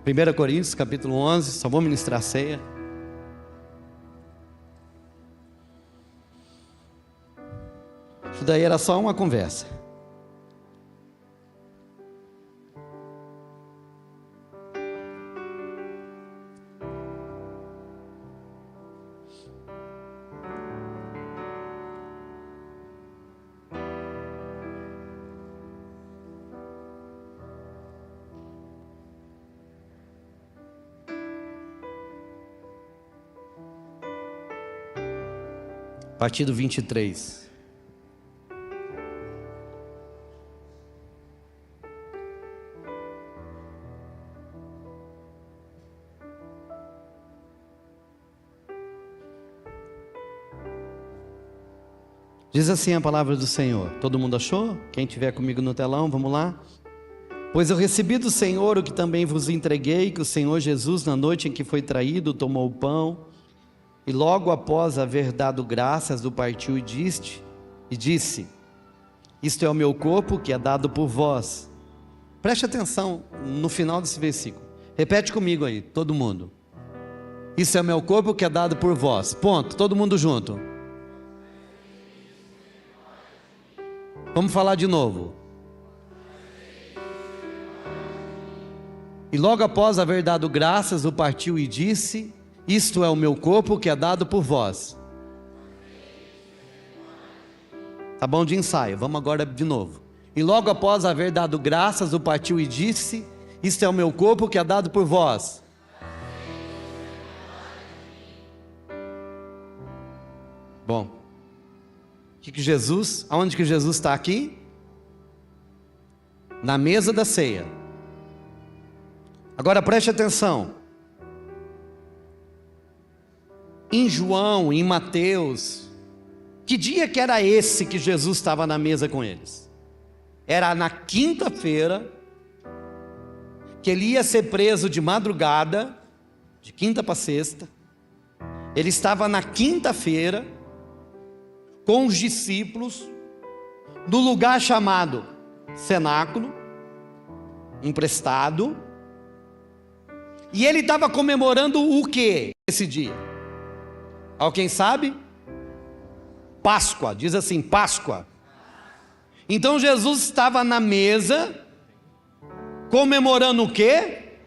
1 Coríntios capítulo 11, só vou ministrar a ceia. Isso daí era só uma conversa. A partir do 23. Diz assim a palavra do Senhor. Todo mundo achou? Quem estiver comigo no telão, vamos lá. Pois eu recebi do Senhor o que também vos entreguei, que o Senhor Jesus, na noite em que foi traído, tomou o pão, e logo após haver dado graças, o partiu e disse: isto é o meu corpo que é dado por vós. Preste atenção no final desse versículo. Repete comigo aí, todo mundo. Isso é o meu corpo que é dado por vós. Ponto, todo mundo junto. Vamos falar de novo. E logo após haver dado graças, o partiu e disse: isto é o meu corpo que é dado por vós. Tá bom de ensaio, vamos agora de novo. E logo após haver dado graças, o partiu e disse: isto é o meu corpo que é dado por vós. Bom, aonde que Jesus está aqui? Na mesa da ceia. Agora preste atenção. Em João, em Mateus, que dia que era esse que Jesus estava na mesa com eles? Era na quinta-feira, que ele ia ser preso de madrugada, de quinta para sexta. Ele estava na quinta-feira, com os discípulos, no lugar chamado cenáculo, emprestado, e ele estava comemorando o que esse dia? Alguém sabe? Páscoa, diz assim, Páscoa. Então Jesus estava na mesa, comemorando o quê?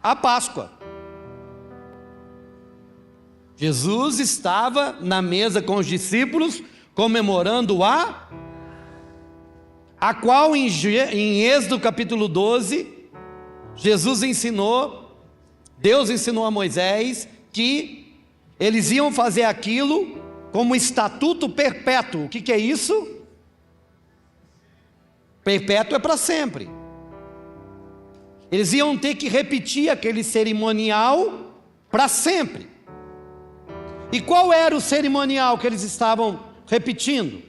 A Páscoa. Jesus estava na mesa com os discípulos, comemorando a qual em Êxodo capítulo 12, Deus ensinou a Moisés que eles iam fazer aquilo como estatuto perpétuo. O que é isso? Perpétuo é para sempre. Eles iam ter que repetir aquele cerimonial para sempre. E qual era o cerimonial que eles estavam repetindo?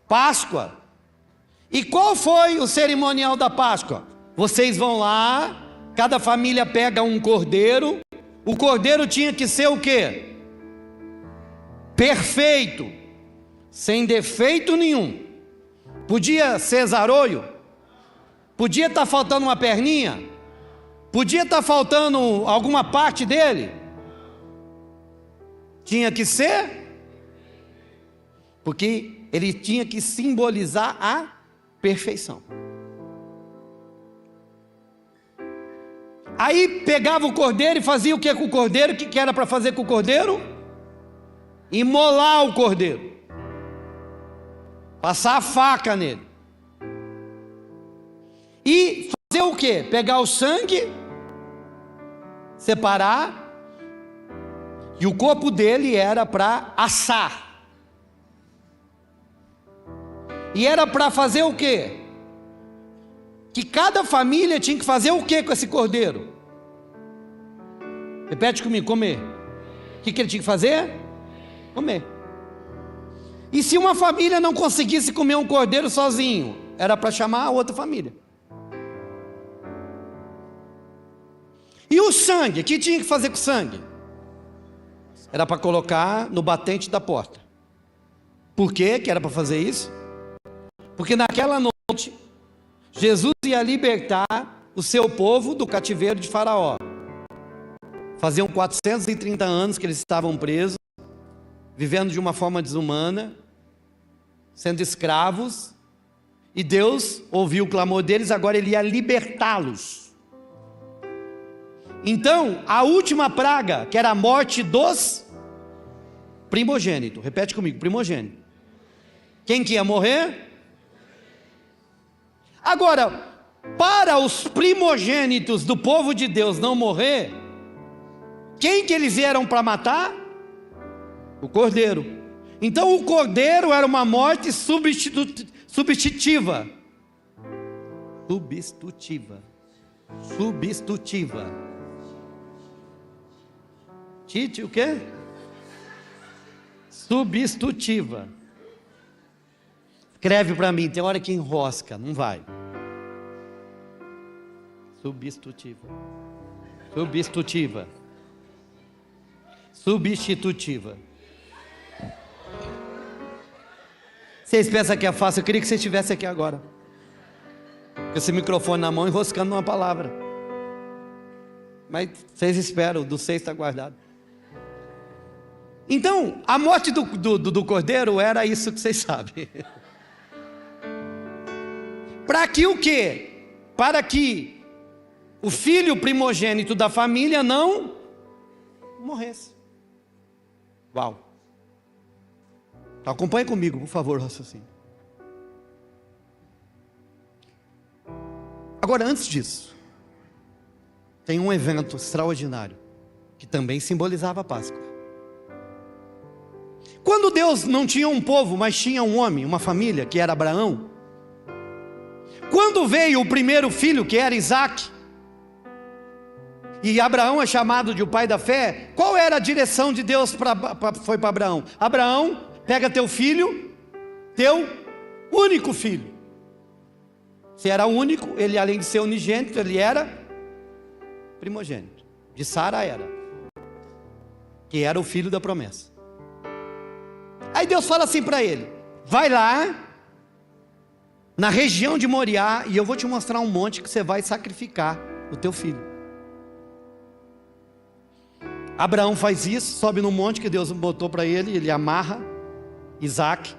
Páscoa. E qual foi o cerimonial da Páscoa? Vocês vão lá, cada família pega um cordeiro. O cordeiro tinha que ser o quê? Perfeito, sem defeito nenhum. Podia ser zarolho? Podia estar faltando uma perninha? Podia estar faltando alguma parte dele? Tinha que ser, porque ele tinha que simbolizar a perfeição. Aí pegava o cordeiro e fazia o que com o cordeiro? O que era para fazer com o cordeiro? Imolar o cordeiro, passar a faca nele, e fazer o que? Pegar o sangue, separar, e o corpo dele era para assar. E era para fazer o que? Que cada família tinha que fazer o que com esse cordeiro? Repete comigo, comer. O que ele tinha que fazer? Comer. E se uma família não conseguisse comer um cordeiro sozinho, era para chamar a outra família. E o sangue, o que tinha que fazer com o sangue? Era para colocar no batente da porta. Por que era para fazer isso? Porque naquela noite, Jesus ia libertar o seu povo do cativeiro de Faraó. Faziam 430 anos que eles estavam presos, vivendo de uma forma desumana, sendo escravos, e Deus ouviu o clamor deles, agora Ele ia libertá-los. Então, a última praga, que era a morte dos primogênitos, repete comigo, primogênito. Quem que ia morrer? Agora, para os primogênitos do povo de Deus não morrer, quem que eles vieram para matar? O cordeiro. Então o cordeiro era uma morte substitutiva. Tite, o quê? Substitutiva. Escreve para mim, tem hora que enrosca, não vai. Substitutiva. Vocês pensam que é fácil? Eu queria que você estivesse aqui agora, com esse microfone na mão, enroscando uma palavra. Mas vocês esperam, do 6 está guardado. Então, a morte do cordeiro era isso que vocês sabem. Para que o quê? Para que o filho primogênito da família não morresse. Uau! Acompanhe comigo, por favor, raciocínio. Agora, antes disso, tem um evento extraordinário, que também simbolizava a Páscoa. Quando Deus não tinha um povo, mas tinha um homem, uma família, que era Abraão, quando veio o primeiro filho, que era Isaque, e Abraão é chamado de o pai da fé, qual era a direção de Deus foi para Abraão? Abraão, pega teu filho, teu único filho. Se era único, ele além de ser unigênito, ele era primogênito. De Sara era, que era o filho da promessa. Aí Deus fala assim para ele: vai lá, na região de Moriá, e eu vou te mostrar um monte que você vai sacrificar o teu filho. Abraão faz isso, sobe no monte que Deus botou para ele, ele amarra Isaque,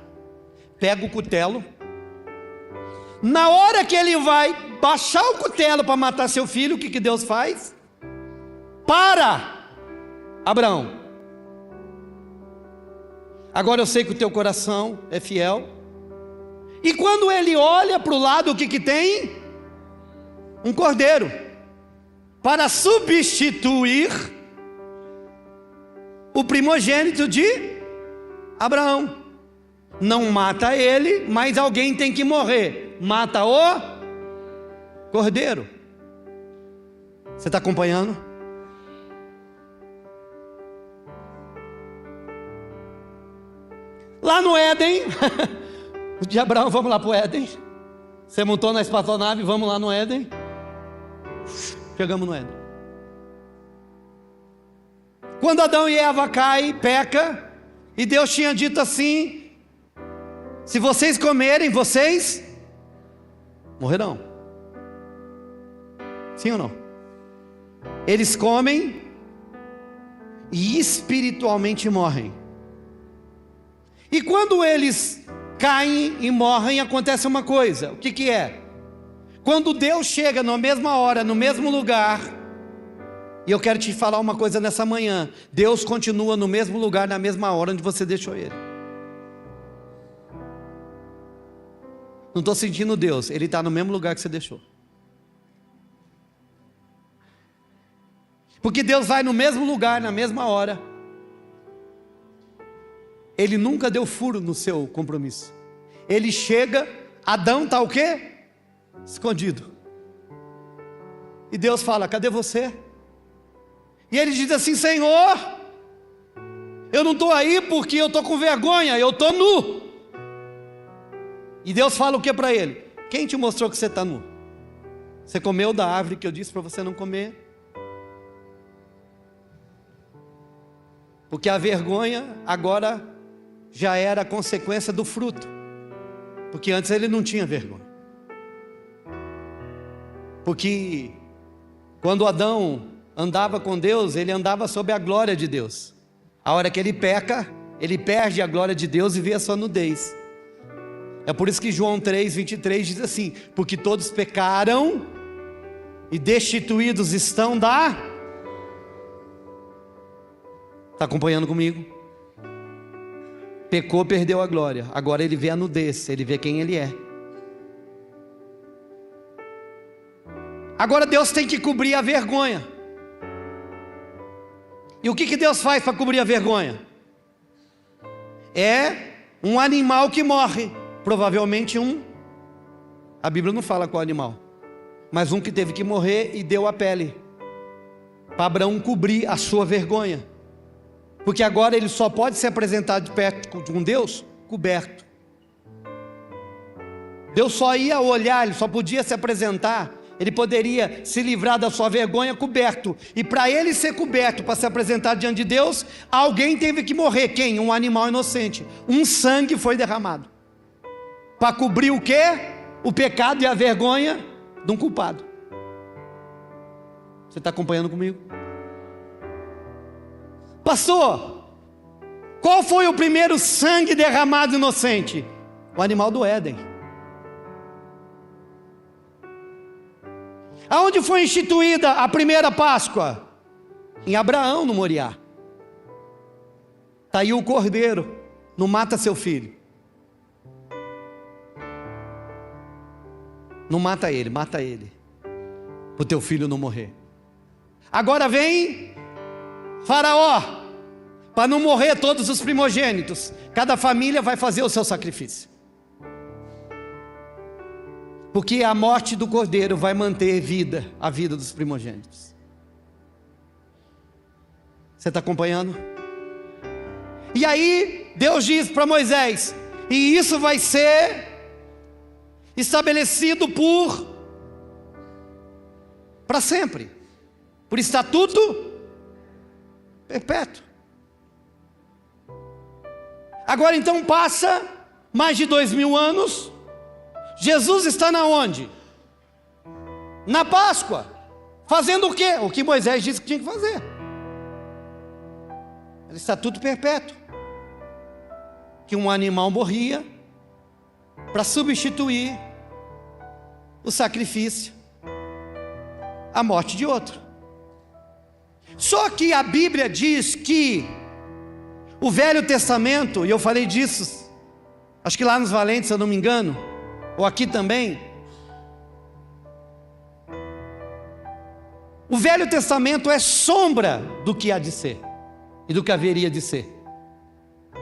pega o cutelo. Na hora que ele vai baixar o cutelo para matar seu filho, o que Deus faz? Para, Abraão. Agora eu sei que o teu coração é fiel. E quando ele olha para o lado, o que tem? Um cordeiro, para substituir o primogênito de Abraão. Não mata ele, mas alguém tem que morrer. Mata o cordeiro. Você está acompanhando? Lá no Éden, o de Abraão, vamos lá para o Éden. Você montou na espaçonave, vamos lá no Éden. Chegamos no Éden. Quando Adão e Eva caem, peca, e Deus tinha dito assim: se vocês comerem, vocês morrerão. Sim ou não? Eles comem e espiritualmente morrem. E quando eles caem e morrem, acontece uma coisa. O que é? Quando Deus chega na mesma hora, no mesmo lugar, e eu quero te falar uma coisa nessa manhã: Deus continua no mesmo lugar, na mesma hora onde você deixou Ele. Não estou sentindo Deus, Ele está no mesmo lugar que você deixou. Porque Deus vai no mesmo lugar, na mesma hora. Ele nunca deu furo no seu compromisso. Ele chega, Adão está o quê? Escondido. E Deus fala: cadê você? E ele diz assim: Senhor, eu não estou aí porque eu estou com vergonha, eu estou nu. E Deus fala o que para ele? Quem te mostrou que você está nu? Você comeu da árvore que eu disse para você não comer? Porque a vergonha agora já era a consequência do fruto. Porque antes ele não tinha vergonha. Porque quando Adão andava com Deus, ele andava sob a glória de Deus. A hora que ele peca, ele perde a glória de Deus e vê a sua nudez. É por isso que João 3:23 diz assim: porque todos pecaram e destituídos estão da... Está acompanhando comigo? Pecou, perdeu a glória. Agora ele vê a nudez, ele vê quem ele é. Agora Deus tem que cobrir a vergonha. E o que Deus faz para cobrir a vergonha? É um animal que morre. Provavelmente a Bíblia não fala qual animal, mas um que teve que morrer e deu a pele, para Abraão cobrir a sua vergonha. Porque agora ele só pode se apresentar de perto de um Deus coberto. Deus só ia olhar, ele só podia se apresentar, ele poderia se livrar da sua vergonha coberto. E para ele ser coberto, para se apresentar diante de Deus, alguém teve que morrer. Quem? Um animal inocente. Um sangue foi derramado para cobrir o quê? O pecado e a vergonha de um culpado. Você está acompanhando comigo? Pastor, qual foi o primeiro sangue derramado inocente? O animal do Éden. Aonde foi instituída a primeira Páscoa? Em Abraão, no Moriá. Está aí o cordeiro, não mata seu filho. Não mata ele, mata ele, para o teu filho não morrer. Agora vem Faraó, para não morrer todos os primogênitos, cada família vai fazer o seu sacrifício, porque a morte do cordeiro vai manter a vida dos primogênitos. Você está acompanhando? E aí Deus diz para Moisés: e isso vai ser estabelecido para sempre, por estatuto perpétuo. Agora então passa mais de 2000 anos, Jesus está na onde? Na Páscoa, fazendo o quê? O que Moisés disse que tinha que fazer. Era estatuto perpétuo, que um animal morria para substituir o sacrifício, a morte de outro. Só que a Bíblia diz que o Velho Testamento, e eu falei disso, acho que lá nos Valentes, se eu não me engano, ou aqui também, o Velho Testamento é sombra do que há de ser, e do que haveria de ser.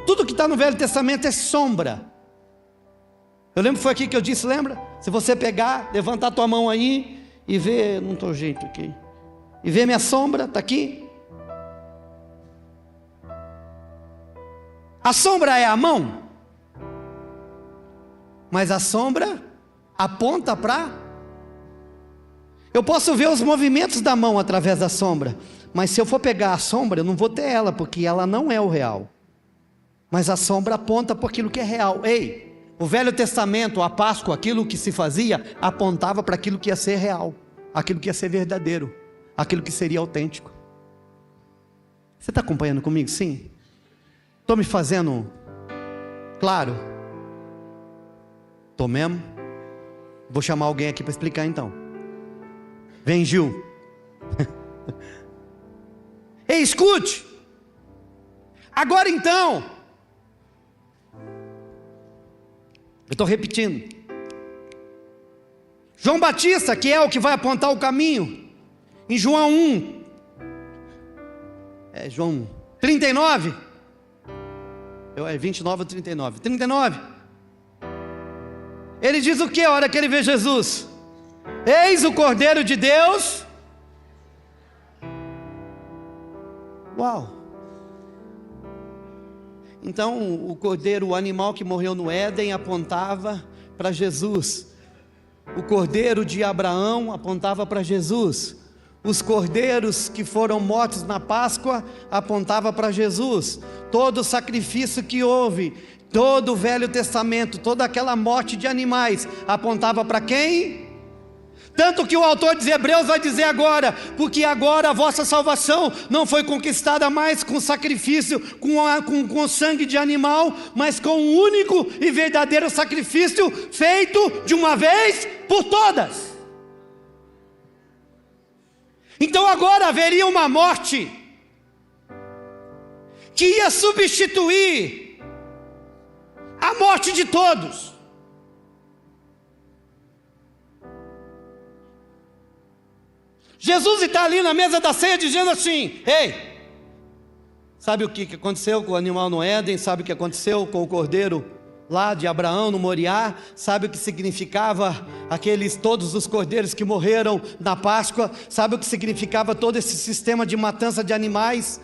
Tudo que está no Velho Testamento é sombra. Eu lembro que foi aqui que eu disse, lembra? Se você pegar, levantar a tua mão aí e ver, não estou jeito aqui, e ver minha sombra, está aqui. A sombra é a mão, mas a sombra aponta para... Eu posso ver os movimentos da mão através da sombra, mas se eu for pegar a sombra, eu não vou ter ela, porque ela não é o real. Mas a sombra aponta para aquilo que é real. Ei! O Velho Testamento, a Páscoa, aquilo que se fazia, apontava para aquilo que ia ser real, aquilo que ia ser verdadeiro, aquilo que seria autêntico. Você está acompanhando comigo? Sim? Estou me fazendo claro? Estou mesmo? Vou chamar alguém aqui para explicar então. Vem, Gil. Ei, escute. Agora então, eu estou repetindo. João Batista, que é o que vai apontar o caminho, em João 1, João 39, 29 ou 39, 39, ele diz o que a hora que ele vê Jesus? Eis o Cordeiro de Deus. Uau! Então o cordeiro, o animal que morreu no Éden, apontava para Jesus. O cordeiro de Abraão apontava para Jesus. Os cordeiros que foram mortos na Páscoa apontava para Jesus. Todo o sacrifício que houve, todo o Velho Testamento, toda aquela morte de animais apontava para quem? Tanto que o autor de Hebreus vai dizer agora: porque agora a vossa salvação não foi conquistada mais com sacrifício, com sangue de animal, mas com um único e verdadeiro sacrifício, feito de uma vez por todas. Então agora haveria uma morte que ia substituir a morte de todos. Jesus está ali na mesa da ceia dizendo assim: ei, sabe o que aconteceu com o animal no Éden? Sabe o que aconteceu com o cordeiro lá de Abraão no Moriá? Sabe o que significava todos os cordeiros que morreram na Páscoa? Sabe o que significava todo esse sistema de matança de animais?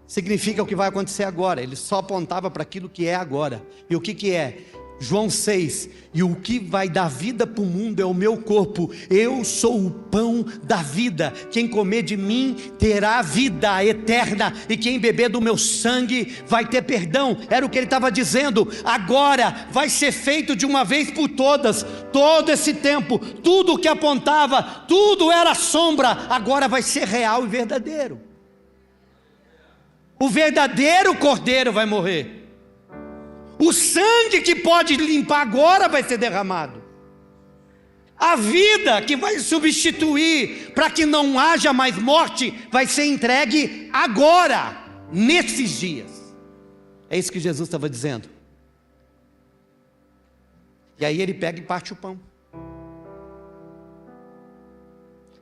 Significa o que vai acontecer agora. Ele só apontava para aquilo que é agora. E o que é? João 6, e o que vai dar vida para o mundo é o meu corpo. Eu sou o pão da vida. Quem comer de mim terá vida eterna, e quem beber do meu sangue vai ter perdão. Era o que ele estava dizendo. Agora vai ser feito de uma vez por todas. Todo esse tempo, tudo o que apontava, tudo era sombra, agora vai ser real e verdadeiro. O verdadeiro cordeiro vai morrer. O sangue que pode limpar agora vai ser derramado. A vida que vai substituir para que não haja mais morte vai ser entregue agora, nesses dias. É isso que Jesus estava dizendo. E aí ele pega e parte o pão.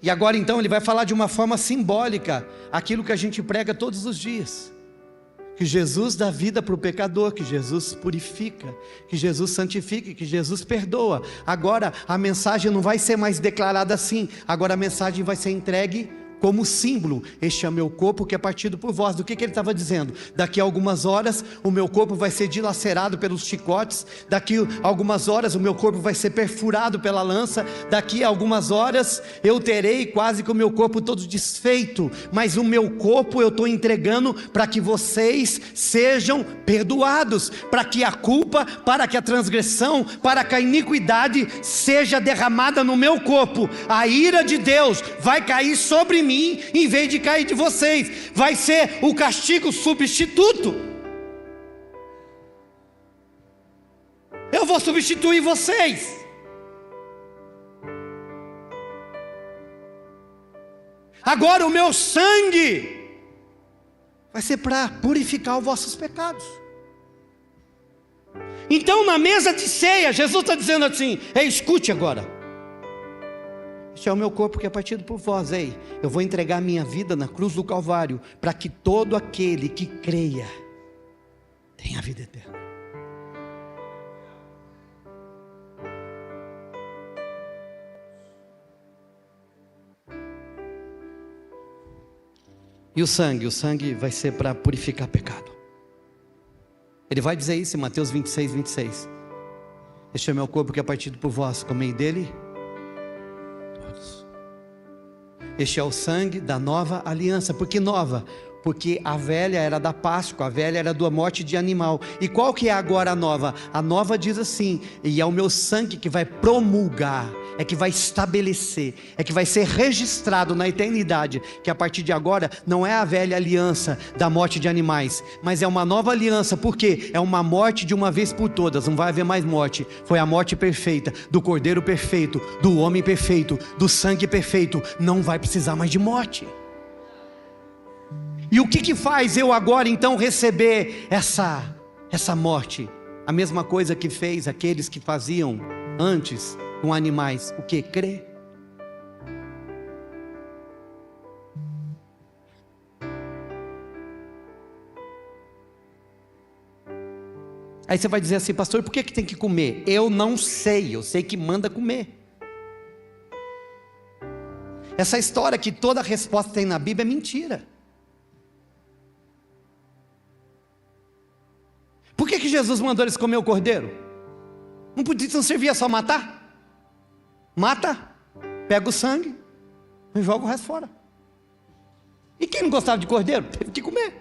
E agora então ele vai falar de uma forma simbólica aquilo que a gente prega todos os dias. Que Jesus dá vida para o pecador, que Jesus purifica, que Jesus santifica, que Jesus perdoa. Agora a mensagem não vai ser mais declarada assim, agora a mensagem vai ser entregue como símbolo. Este é meu corpo que é partido por vós. Do que ele estava dizendo? Daqui a algumas horas o meu corpo vai ser dilacerado pelos chicotes, daqui a algumas horas o meu corpo vai ser perfurado pela lança, daqui a algumas horas eu terei quase que o meu corpo todo desfeito, mas o meu corpo eu estou entregando para que vocês sejam perdoados, para que a culpa, para que a transgressão, para que a iniquidade seja derramada no meu corpo. A ira de Deus vai cair sobre mim em vez de cair de vocês. Vai ser o castigo substituto. Eu vou substituir vocês. Agora o meu sangue vai ser para purificar os vossos pecados. Então na mesa de ceia Jesus está dizendo assim: ei, escute agora. Este é o meu corpo que é partido por vós. Ei, eu vou entregar minha vida na cruz do Calvário, para que todo aquele que creia tenha vida eterna. E o sangue vai ser para purificar pecado. Ele vai dizer isso em Mateus 26, 26. Este é o meu corpo que é partido por vós, comei dele. Este é o sangue da nova aliança. Por que nova? Porque a velha era da Páscoa, a velha era da morte de animal. E qual que é agora a nova? A nova diz assim: e é o meu sangue que vai promulgar, é que vai estabelecer, é que vai ser registrado na eternidade, que a partir de agora não é a velha aliança da morte de animais, mas é uma nova aliança. Por quê? É uma morte de uma vez por todas, não vai haver mais morte. Foi a morte perfeita, do cordeiro perfeito, do homem perfeito, do sangue perfeito. Não vai precisar mais de morte. E o que faz eu agora então receber essa morte? A mesma coisa que fez aqueles que faziam antes com animais. O que? Crer. Aí você vai dizer assim: pastor, por que tem que comer? Eu não sei, eu sei que manda comer. Essa história que toda resposta tem na Bíblia é mentira. Por que Jesus mandou eles comer o cordeiro? Não servia só matar? Mata, pega o sangue e joga o resto fora. E quem não gostava de cordeiro, teve que comer.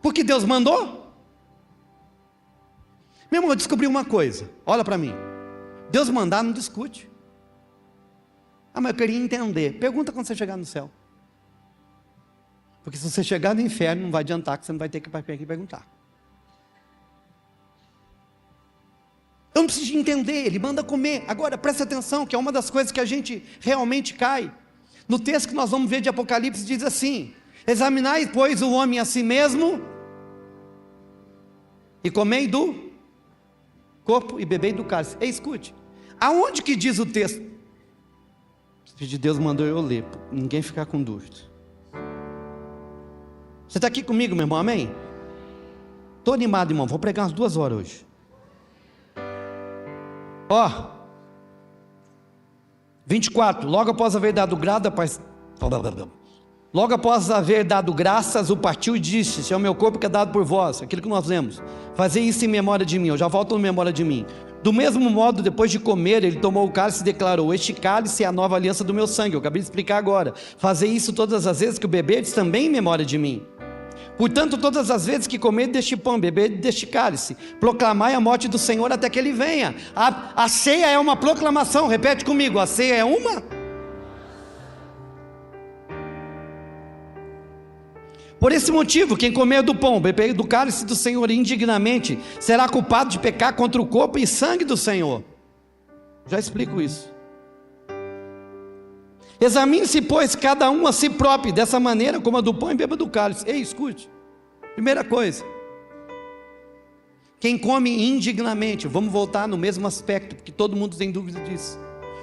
Porque Deus mandou. Meu irmão, eu descobri uma coisa, olha para mim. Deus mandar não discute. Ah, mas eu queria entender. Pergunta quando você chegar no céu. Porque se você chegar no inferno, não vai adiantar, que você não vai ter que perguntar. Eu não preciso entender, ele manda comer. Agora, preste atenção, que é uma das coisas que a gente realmente cai. No texto que nós vamos ver de Apocalipse, diz assim: examinai, pois, o homem a si mesmo, e comei do corpo, e bebei do cálice. Ei, escute, aonde que diz o texto? O Espírito de Deus mandou eu ler, ninguém ficar com dúvida. Você está aqui comigo, meu irmão, amém? Estou animado, irmão, vou pregar umas 2 horas hoje. Ó, 24, logo após haver dado graças, o partiu e disse: este é o meu corpo que é dado por vós, aquilo que nós lemos, fazei isso em memória de mim. Eu já volto em memória de mim. Do mesmo modo, depois de comer, ele tomou o cálice e declarou: este cálice é a nova aliança do meu sangue. Eu acabei de explicar agora. Fazei isso todas as vezes que o beberdes, também em memória de mim. Portanto, todas as vezes que comer deste pão, beber deste cálice, proclamai a morte do Senhor até que ele venha. A ceia é uma proclamação, repete comigo, a ceia é uma. Por esse motivo, quem comer do pão, beber do cálice do Senhor indignamente, será culpado de pecar contra o corpo e sangue do Senhor. Já explico isso. Examine-se, pois, cada um a si próprio, dessa maneira como a do pão e beba do cálice. Ei, escute. Primeira coisa, quem come indignamente, vamos voltar no mesmo aspecto, porque todo mundo tem dúvida disso.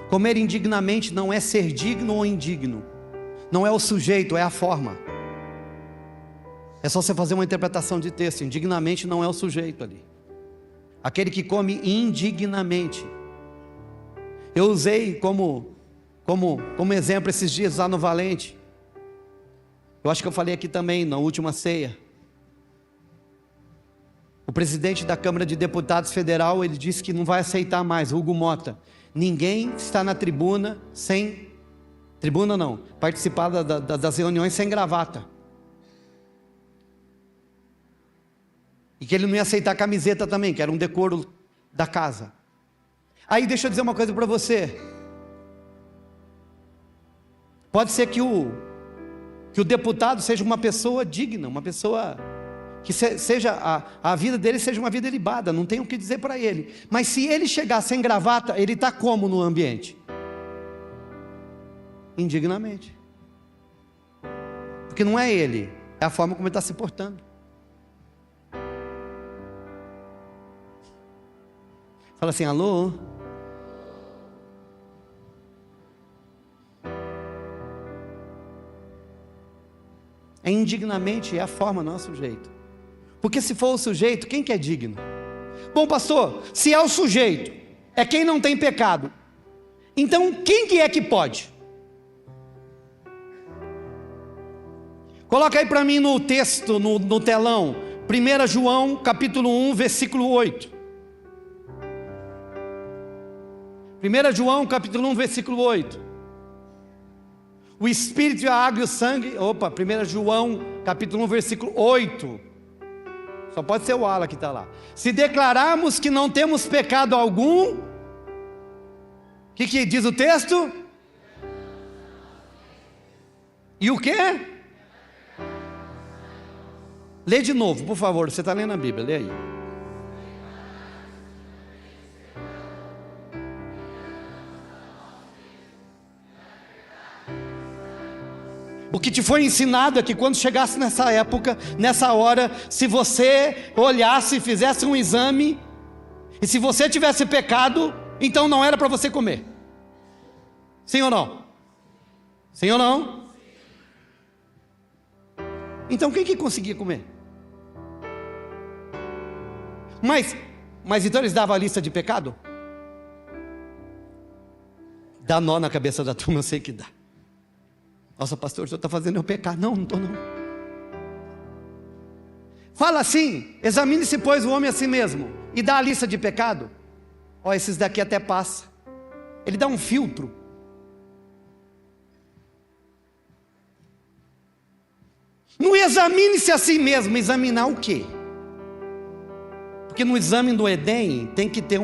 Comer indignamente não é ser digno ou indigno, não é o sujeito, é a forma. É só você fazer uma interpretação de texto. Indignamente não é o sujeito ali. Aquele que come indignamente. Eu usei como exemplo esses dias lá no Valente. Eu acho que eu falei aqui também na última ceia. O presidente da Câmara de Deputados Federal, ele disse que não vai aceitar mais, Hugo Mota, ninguém está na tribuna participar das reuniões sem gravata. E que ele não ia aceitar camiseta também, que era um decoro da casa. Aí deixa eu dizer uma coisa para você. Pode ser que o deputado seja uma pessoa digna, uma pessoa que seja a vida dele seja uma vida ilibada, não tem o que dizer para ele. Mas se ele chegar sem gravata, ele está como no ambiente? Indignamente. Porque não é ele, é a forma como ele está se portando. Fala assim, alô? É indignamente, é a forma, não é o sujeito. Porque se for o sujeito, quem que é digno? Bom, pastor, se é o sujeito, é quem não tem pecado, então quem que é que pode? Coloca aí para mim no texto, no telão, 1 João capítulo 1, versículo 8. 1 João capítulo 1, versículo 8. O Espírito, a água e o sangue. 1 João capítulo 1, versículo 8. Só pode ser o Ala que está lá. Se declararmos que não temos pecado algum, o que diz o texto? E o quê? Lê de novo, por favor, você está lendo a Bíblia, lê aí. O que te foi ensinado é que quando chegasse nessa época, nessa hora, se você olhasse, fizesse um exame, e se você tivesse pecado, então não era para você comer. Sim ou não? Sim ou não? Então quem que conseguia comer? Mas então eles davam a lista de pecado? Dá nó na cabeça da turma, eu sei que dá. Nossa, pastor, o senhor está fazendo eu pecar. Não estou não. Fala assim, examine-se, pois, o homem a si mesmo, e dá a lista de pecado. Ó, esses daqui até passa. Ele dá um filtro. Não examine-se a si mesmo, examinar o quê? Porque no exame do Éden tem que ter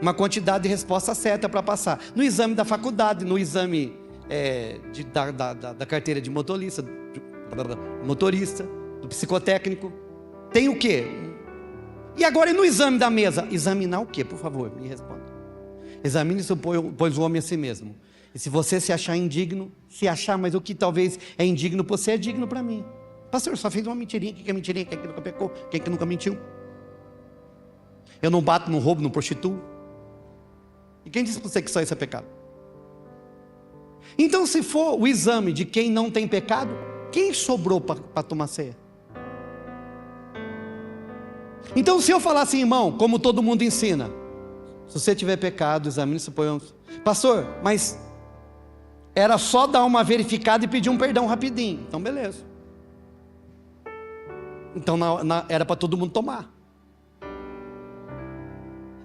uma quantidade de resposta certa para passar. No exame da faculdade, no exame da carteira de motorista, do psicotécnico, tem o quê? E agora, e no exame da mesa? Examinar o quê, por favor, me responda. Examine-se, pois o homem a si mesmo. E se você se achar indigno, se achar, mas o que talvez é indigno para você, é digno para mim. Pastor, só fez uma mentirinha, quem que é mentirinha, quem que nunca pecou, quem que nunca mentiu? Eu não bato, não roubo, não prostituo. E quem disse para você que só isso é pecado? Então, se for o exame de quem não tem pecado, quem sobrou para tomar ceia? Então, se eu falar assim, irmão, como todo mundo ensina, se você tiver pecado, examine-se, pastor, mas era só dar uma verificada e pedir um perdão rapidinho. Então, beleza. Então, era para todo mundo tomar.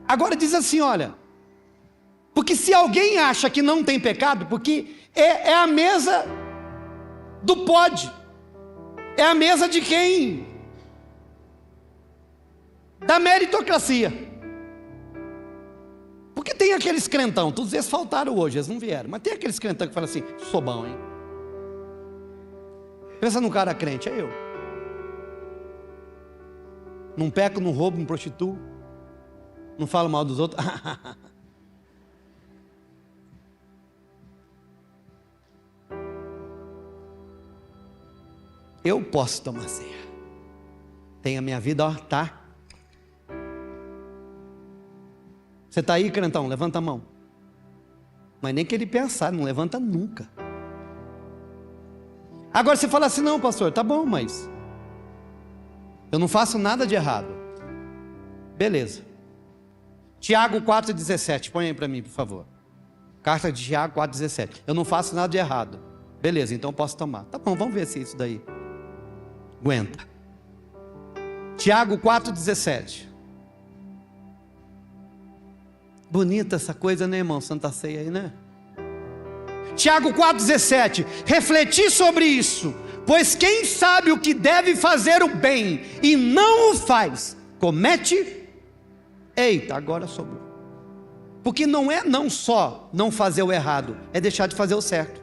Agora diz assim, olha, porque se alguém acha que não tem pecado, porque é a mesa do pode, é a mesa de quem? Da meritocracia. Porque tem aqueles crentão, todos eles faltaram hoje, eles não vieram, mas tem aqueles crentão que falam assim, sou bom, hein? Pensa num cara crente, é eu. Não peco, não roubo, não prostituo, não falo mal dos outros. Eu posso tomar ceia. Tem a minha vida, ó, tá? Você está aí, crentão? Levanta a mão. Mas nem que ele pensar, não levanta nunca. Agora você fala assim, não, pastor, tá bom, mas eu não faço nada de errado. Beleza. Tiago 4,17, põe aí para mim, por favor. Carta de Tiago 4,17. Eu não faço nada de errado. Beleza, então eu posso tomar. Tá bom, vamos ver se isso daí aguenta. Tiago 4,17. Bonita essa coisa, né, irmão? Santa Ceia aí, né? Tiago 4,17. Refleti sobre isso, pois quem sabe o que deve fazer o bem e não o faz, comete. Eita, agora sobrou. Porque não é não só não fazer o errado, é deixar de fazer o certo.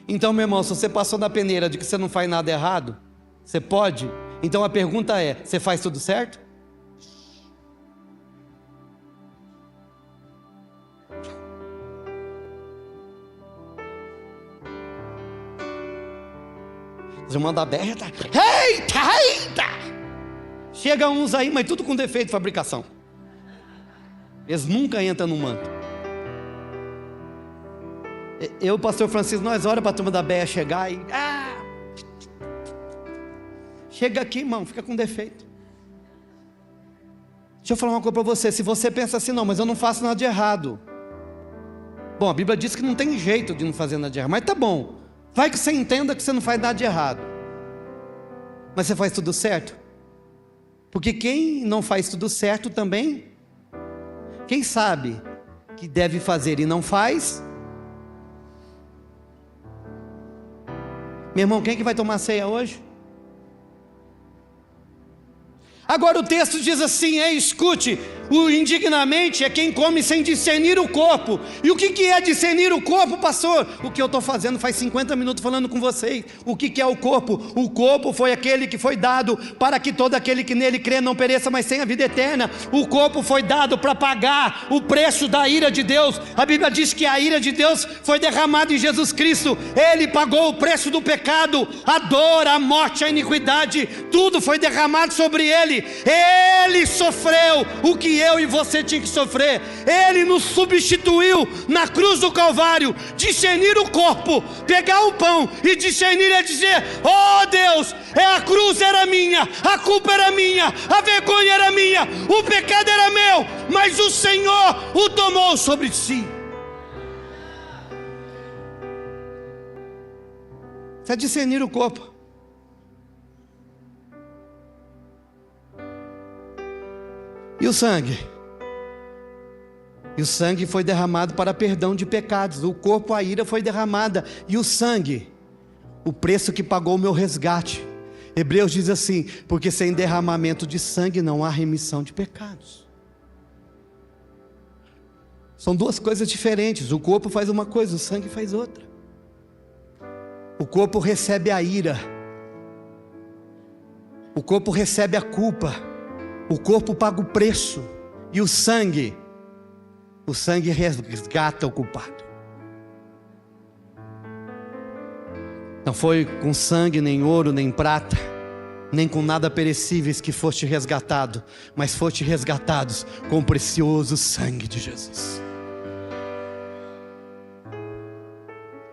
Então, meu irmão, se você passou na peneira de que você não faz nada errado, você pode. Então a pergunta é, você faz tudo certo? Os irmãos da BR tá, eita! Chega uns aí, mas tudo com defeito de fabricação. Eles nunca entram no manto. Eu, o pastor Francisco, nós oramos para a turma da BR chegar e... Chega aqui, irmão, fica com defeito. Deixa eu falar uma coisa para você. Se você pensa assim, não, mas eu não faço nada de errado. Bom, a Bíblia diz que não tem jeito de não fazer nada de errado. Mas tá bom. Vai que você entenda que você não faz nada de errado. Mas você faz tudo certo? Porque quem não faz tudo certo também, quem sabe que deve fazer e não faz? Meu irmão, quem é que vai tomar ceia hoje? Agora o texto diz assim, escute, o indignamente é quem come sem discernir o corpo. E o que é discernir o corpo, pastor? O que eu estou fazendo faz 50 minutos falando com vocês. O que é o corpo? O corpo foi aquele que foi dado para que todo aquele que nele crê não pereça, mas tenha vida eterna. O corpo foi dado para pagar o preço da ira de Deus. A Bíblia diz que a ira de Deus foi derramada em Jesus Cristo. Ele pagou o preço do pecado, a dor, a morte, a iniquidade. Tudo foi derramado sobre ele. Ele sofreu o que eu e você tinha que sofrer. Ele nos substituiu na cruz do Calvário. Discernir o corpo, pegar o pão e discernir é dizer, oh Deus, a cruz era minha, a culpa era minha, a vergonha era minha, o pecado era meu, mas o Senhor o tomou sobre si. Isso é discernir o corpo. E o sangue? E o sangue foi derramado para perdão de pecados. O corpo, a ira foi derramada. E o sangue, o preço que pagou o meu resgate. Hebreus diz assim, porque sem derramamento de sangue não há remissão de pecados. São duas coisas diferentes. O corpo faz uma coisa, o sangue faz outra. O corpo recebe a ira. O corpo recebe a culpa. O corpo paga o preço. E o sangue resgata o culpado. Não foi com sangue, nem ouro, nem prata, nem com nada perecíveis que foste resgatado, mas foste resgatados com o precioso sangue de Jesus.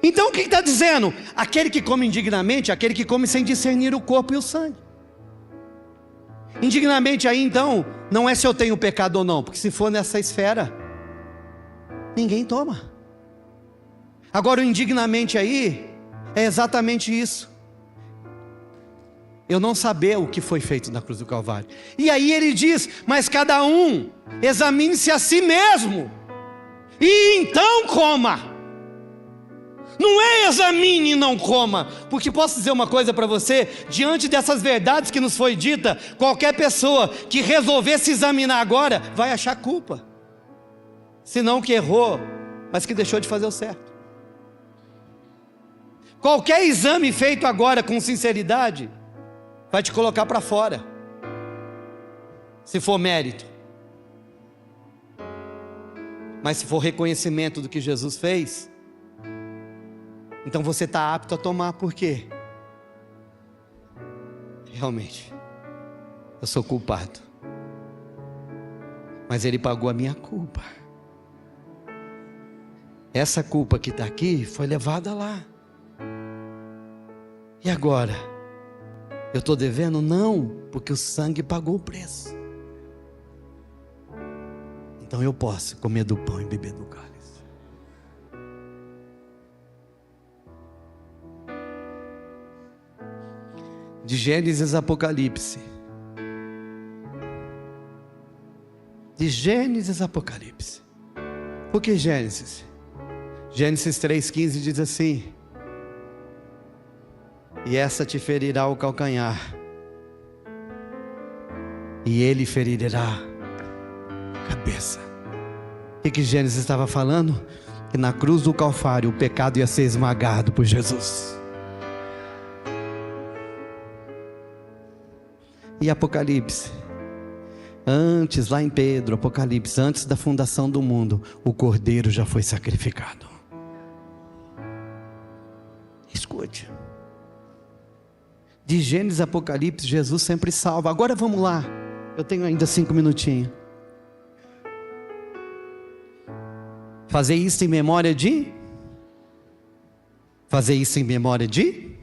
Então o que está dizendo? Aquele que come indignamente, aquele que come sem discernir o corpo e o sangue. Indignamente aí então, não é se eu tenho pecado ou não, porque se for nessa esfera, ninguém toma. Agora o indignamente aí, é exatamente isso. Eu não saber o que foi feito na cruz do Calvário. E aí ele diz, mas cada um examine-se a si mesmo, e então coma. Não é examine e não coma, porque posso dizer uma coisa para você, diante dessas verdades que nos foi dita, qualquer pessoa que resolver se examinar agora, vai achar culpa, senão que errou, mas que deixou de fazer o certo. Qualquer exame feito agora com sinceridade, vai te colocar para fora, se for mérito. Mas se for reconhecimento do que Jesus fez, então você está apto a tomar. Por quê? Realmente, eu sou culpado, mas Ele pagou a minha culpa. Essa culpa que está aqui foi levada lá. E agora? Eu estou devendo? Não, porque o sangue pagou o preço. Então eu posso comer do pão e beber do cálice. De Gênesis a Apocalipse. De Gênesis a Apocalipse. Por que Gênesis? Gênesis 3,15 diz assim: e essa te ferirá o calcanhar, e ele ferirá a cabeça. O que Gênesis estava falando? Que na cruz do Calvário o pecado ia ser esmagado por Jesus. E Apocalipse, antes, lá em Pedro, Apocalipse, antes da fundação do mundo, o Cordeiro já foi sacrificado. Escute. De Gênesis a Apocalipse, Jesus sempre salva. Agora vamos lá, eu tenho ainda 5 minutinhos. Fazer isso em memória de? Fazer isso em memória de?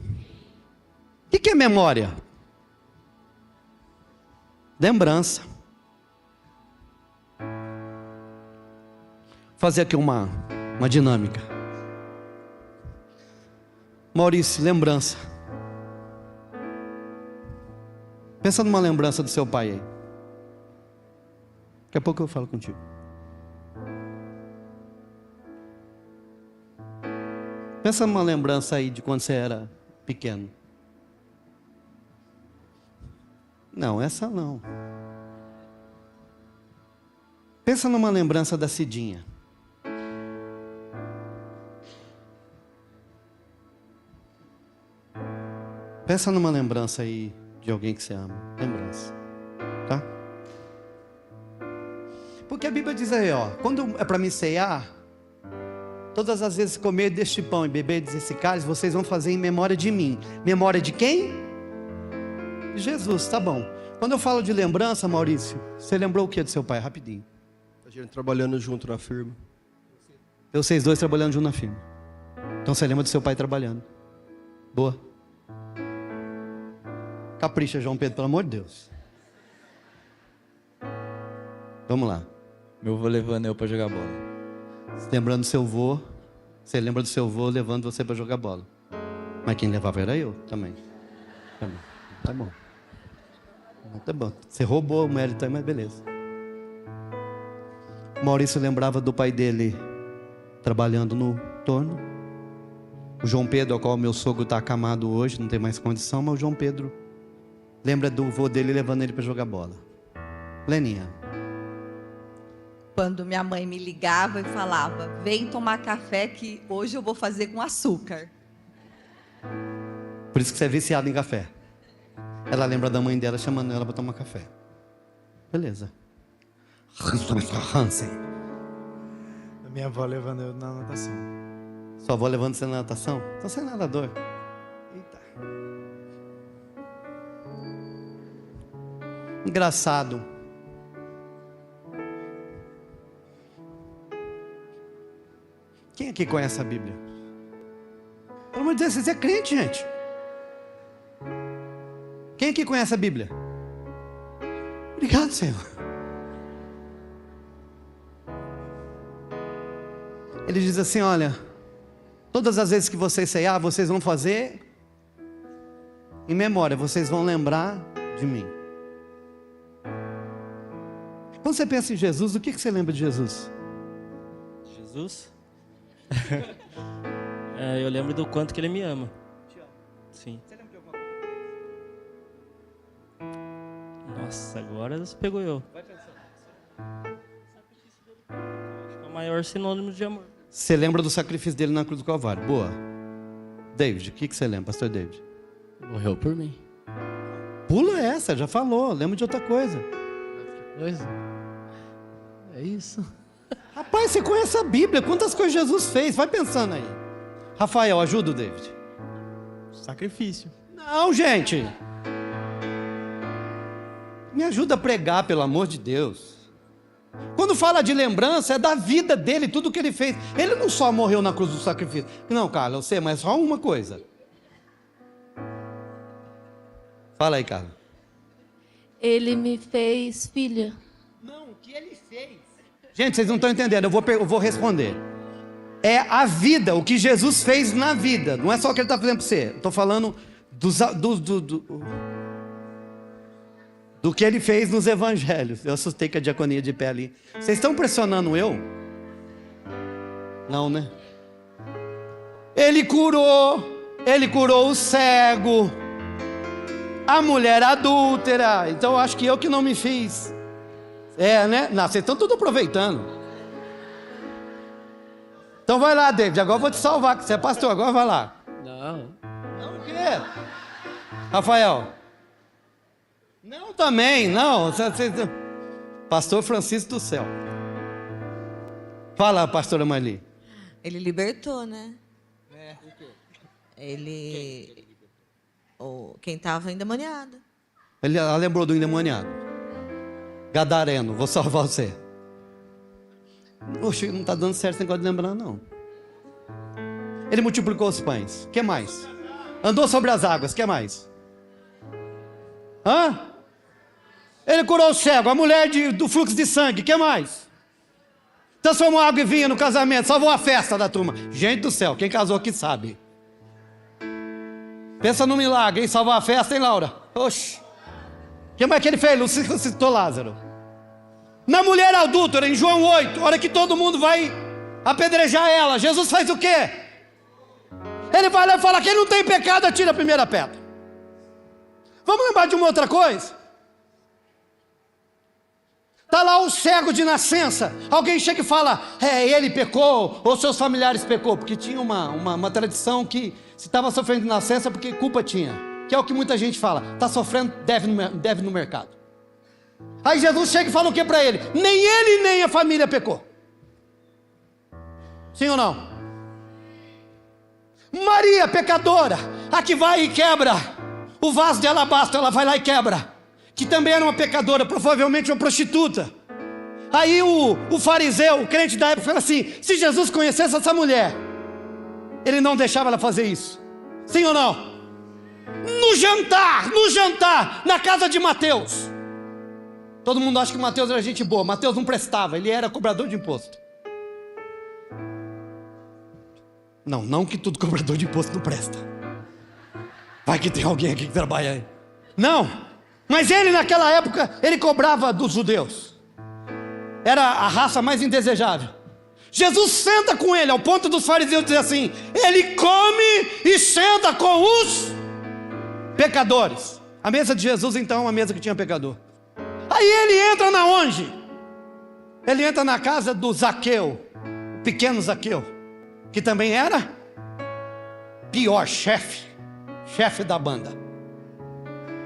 O que é memória? Lembrança. Fazer aqui uma dinâmica. Maurício, lembrança. Pensa numa lembrança do seu pai aí. Daqui a pouco eu falo contigo. Pensa numa lembrança aí de quando você era pequeno. Não, essa não. Pensa numa lembrança da Cidinha. Pensa numa lembrança aí de alguém que você ama. Lembrança, tá? Porque a Bíblia diz aí, ó, quando é para me ceiar, todas as vezes comer deste pão e beber desse cálice, vocês vão fazer em memória de mim. Memória de quem? Jesus, tá bom. Quando eu falo de lembrança, Maurício, você lembrou o que do seu pai? Rapidinho. A gente trabalhando junto na firma. Vocês dois trabalhando junto na firma. Então você lembra do seu pai trabalhando. Boa. Capricha, João Pedro, pelo amor de Deus. Vamos lá. Meu avô levando eu para jogar bola. Lembrando do seu avô. Você lembra do seu avô levando você para jogar bola. Mas quem levava era eu também. Tá bom. Tá bom. Você roubou o mérito aí, mas beleza. Maurício lembrava do pai dele trabalhando no torno. O João Pedro, ao qual meu sogro está acamado hoje, não tem mais condição, mas o João Pedro lembra do avô dele levando ele para jogar bola. Leninha, quando minha mãe me ligava e falava: vem tomar café que hoje eu vou fazer com açúcar. Por isso que você é viciado em café. Ela lembra da mãe dela chamando ela para tomar café. Beleza. Hansen. A minha avó levando eu na natação. Sua avó levando você na natação? Então você é nadador. Eita. Engraçado. Quem aqui conhece a Bíblia? Pelo amor de Deus, vocês é crente, gente. Quem aqui conhece a Bíblia? Obrigado, Senhor. Ele diz assim, olha, todas as vezes que vocês ceiar, vocês vão fazer em memória, vocês vão lembrar de mim. Quando você pensa em Jesus, o que você lembra de Jesus? Jesus? Eu lembro do quanto que ele me ama. Sim. Nossa, agora você pegou eu. Acho que é o maior sinônimo de amor. Você lembra do sacrifício dele na cruz do Calvário? Boa. David, o que você lembra, pastor David? Morreu por mim. Pula essa, já falou. Lembra de outra coisa. Coisa. É isso. Rapaz, você conhece a Bíblia. Quantas coisas Jesus fez? Vai pensando aí. Rafael, ajuda o David. Sacrifício. Não, gente. Me ajuda a pregar, pelo amor de Deus. Quando fala de lembrança, é da vida dele, tudo que ele fez. Ele não só morreu na cruz do sacrifício. Não, Carla, eu sei, mas só uma coisa. Fala aí, Carla. Ele me fez filha. Não, o que ele fez? Gente, vocês não estão entendendo, eu vou responder. É a vida, o que Jesus fez na vida. Não é só o que ele está fazendo para você. Estou falando do que ele fez nos evangelhos. Eu assustei com a diaconia de pé ali. Vocês estão pressionando eu? Não, né? Ele curou o cego, a mulher adúltera. Então eu acho que eu que não me fiz. É, né? Não, vocês estão tudo aproveitando. Então vai lá, David, agora eu vou te salvar, que você é pastor, agora vai lá. Não. Não, o quê? Rafael? Não, também, não. Pastor Francisco do Céu. Fala, pastora Marli. Ele libertou, né? Ele... Quem estava endemoniado. Ela lembrou do endemoniado. Gadareno, vou salvar você. Oxe, não está dando certo esse negócio de lembrar, não. Ele multiplicou os pães. O que mais? Andou sobre as águas. O que mais? Hã? Ele curou o cego, a mulher do fluxo de sangue. O que mais? Transformou água e vinho no casamento. Salvou a festa da turma. Gente do céu, quem casou aqui sabe. Pensa no milagre, hein? Salvar a festa, hein, Laura? Oxe. O que mais que ele fez? Ele citou Lázaro. Na mulher adúltera, em João 8, hora que todo mundo vai apedrejar ela, Jesus faz o quê? Ele vai lá e fala: quem não tem pecado, atira a primeira pedra. Vamos lembrar de uma outra coisa? Está lá o cego de nascença. Alguém chega e fala: ele pecou, ou seus familiares pecou. Porque tinha uma tradição que se estava sofrendo de nascença, porque culpa tinha. Que é o que muita gente fala: está sofrendo, deve no mercado. Aí Jesus chega e fala o que para ele? Nem ele, nem a família pecou. Sim ou não? Maria, pecadora, a que vai e quebra o vaso de alabastro, ela vai lá e quebra. Que também era uma pecadora, provavelmente uma prostituta. Aí o fariseu, o crente da época, fala assim: se Jesus conhecesse essa mulher, ele não deixava ela fazer isso. Sim ou não? No jantar, na casa de Mateus. Todo mundo acha que Mateus era gente boa. Mateus não prestava, ele era cobrador de imposto. Não que tudo cobrador de imposto não presta. Vai que tem alguém aqui que trabalha aí. Não, mas ele naquela época, ele cobrava dos judeus. Era a raça mais indesejável. Jesus senta com ele, ao ponto dos fariseus dizer assim: ele come e senta com os pecadores. A mesa de Jesus então é uma mesa que tinha pecador. Aí ele entra na onde? Ele entra na casa do Zaqueu, o pequeno Zaqueu, que também era pior, chefe da banda.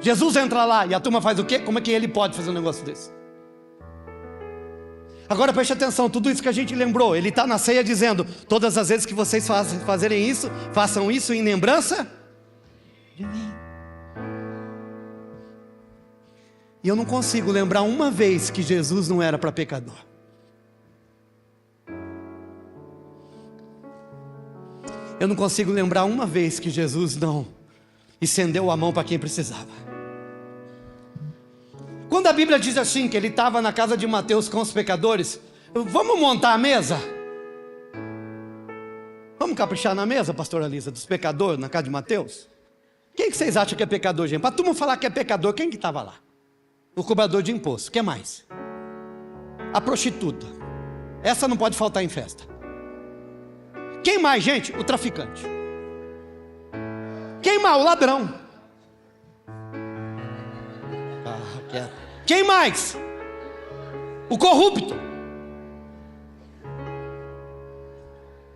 Jesus entra lá e a turma faz o quê? Como é que ele pode fazer um negócio desse? Agora preste atenção, tudo isso que a gente lembrou, ele está na ceia dizendo: todas as vezes que vocês fazerem isso, façam isso em lembrança de mim. E eu não consigo lembrar uma vez que Jesus não era para pecador. Eu não consigo lembrar uma vez que Jesus não estendeu a mão para quem precisava. Quando a Bíblia diz assim, que ele estava na casa de Mateus com os pecadores, vamos montar a mesa? Vamos caprichar na mesa, pastora Lisa, dos pecadores na casa de Mateus? Quem que vocês acham que é pecador, gente? Para todo mundo falar que é pecador, quem que estava lá? O cobrador de imposto, o que mais? A prostituta. Essa não pode faltar em festa. Quem mais, gente? O traficante. Quem mais? O ladrão. Quem mais? O corrupto.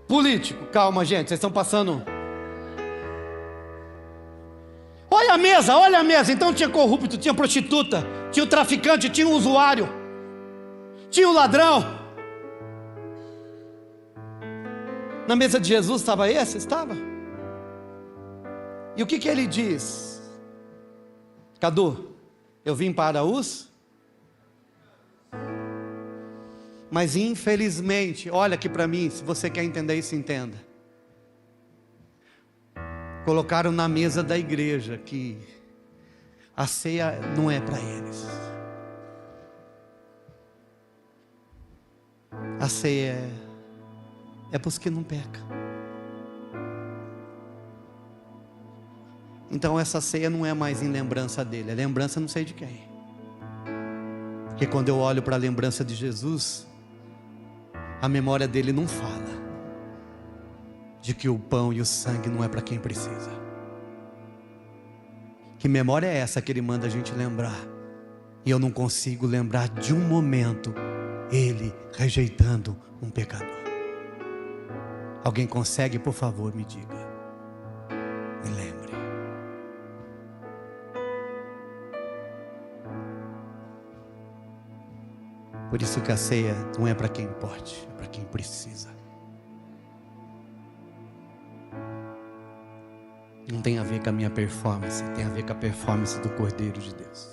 Político. Calma, gente, vocês estão passando. Olha a mesa. Então tinha corrupto, tinha prostituta, tinha o traficante, tinha o usuário, tinha o ladrão. Na mesa de Jesus estava esse? Estava. E o que ele diz? Cadu, eu vim para os... Mas infelizmente, olha aqui para mim, se você quer entender isso, entenda. Colocaram na mesa da igreja que a ceia não é para eles. A ceia é para os que não pecam. Então essa ceia não é mais em lembrança dele, é lembrança não sei de quem. Porque quando eu olho para a lembrança de Jesus, a memória dele não fala de que o pão e o sangue não é para quem precisa. Que memória é essa que ele manda a gente lembrar? E eu não consigo lembrar de um momento ele rejeitando um pecador. Alguém consegue, por favor, me diga. Me lembre. Por isso que a ceia não é para quem pode, é para quem precisa. Não tem a ver com a minha performance, tem a ver com a performance do Cordeiro de Deus.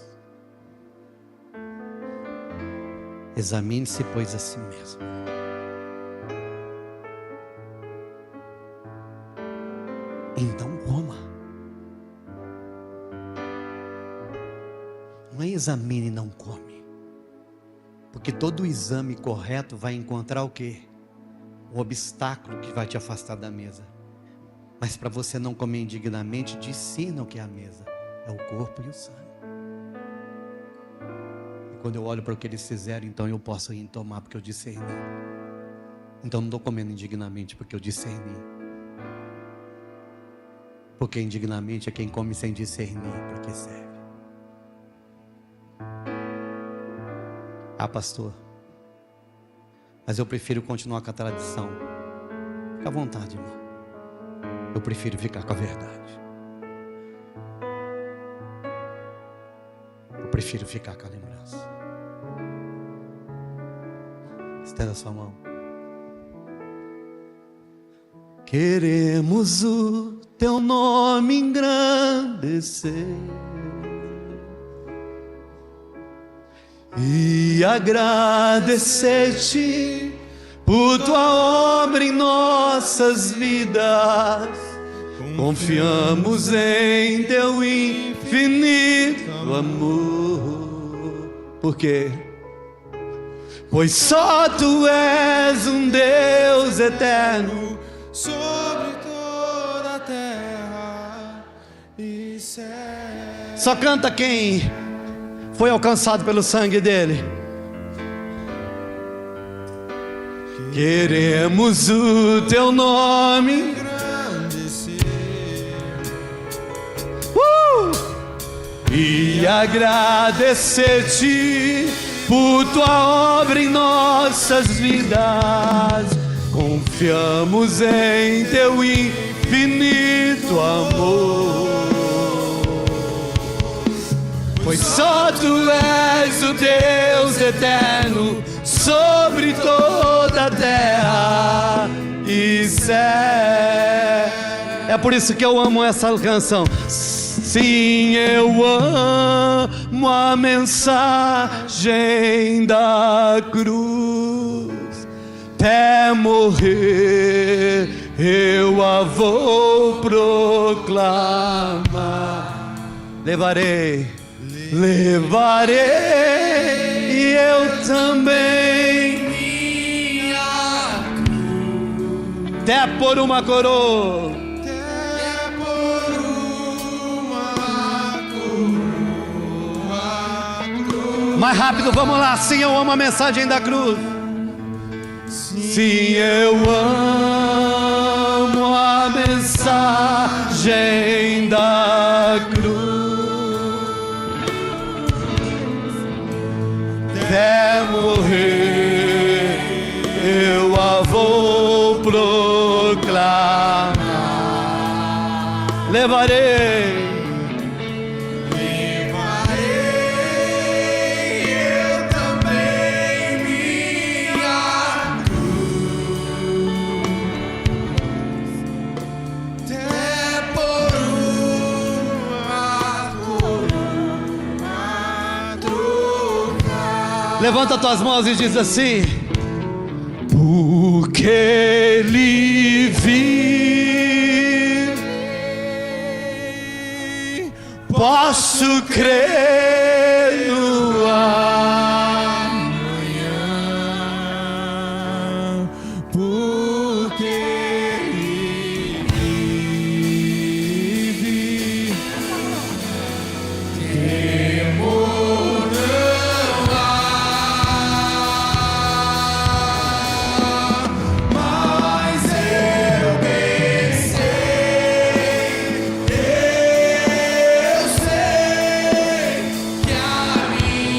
Examine-se, pois, a si mesmo. Então coma. Não é examine e não come. Porque todo exame correto vai encontrar o quê? Um obstáculo que vai te afastar da mesa. Mas para você não comer indignamente, discina o que é a mesa. É o corpo e o sangue. E quando eu olho para o que eles fizeram, então eu posso ir tomar, porque eu discerni. Então não estou comendo indignamente, porque eu discerni. Porque indignamente é quem come sem discernir, para que serve? Ah, pastor, mas eu prefiro continuar com a tradição. Fica à vontade, irmão. Eu prefiro ficar com a verdade. Eu prefiro ficar com a lembrança. Estenda sua mão. Queremos o teu nome engrandecer e agradecer-te por tua obra em nossas vidas. Confiamos em teu infinito amor. Por quê? Pois só tu és um Deus eterno sobre toda a terra e céu. Só canta quem foi alcançado pelo sangue dele. Queremos o teu nome engrandecer e agradecer-te por tua obra em nossas vidas. Confiamos em teu infinito amor, pois só tu és o Deus eterno sobre toda a terra e céu. É por isso que eu amo essa canção. Sim, eu amo a mensagem da cruz. Até morrer eu a vou proclamar. Levarei, e eu também minha cruz. Até por uma coroa. Mais rápido, vamos lá. Sim, eu amo a mensagem da cruz. Sim, eu amo a mensagem da cruz. Até morrer eu a vou proclamar. Levarei. Levanta tuas mãos e diz assim: porque Ele vive, posso crer no amanhã, porque Ele vive, temor não há. Mas eu bem sei, eu sei que a minha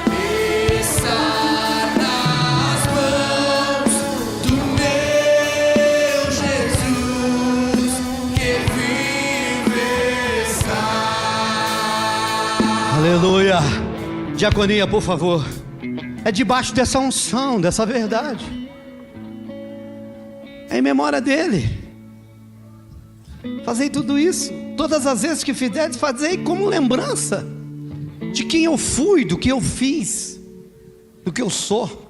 vida está nas mãos do meu Jesus, que vive está. Aleluia. Diaconia, por favor. É debaixo dessa unção, dessa verdade. É em memória dele. Fazei tudo isso. Todas as vezes que fizeres, fazei como lembrança de quem eu fui, do que eu fiz, do que eu sou.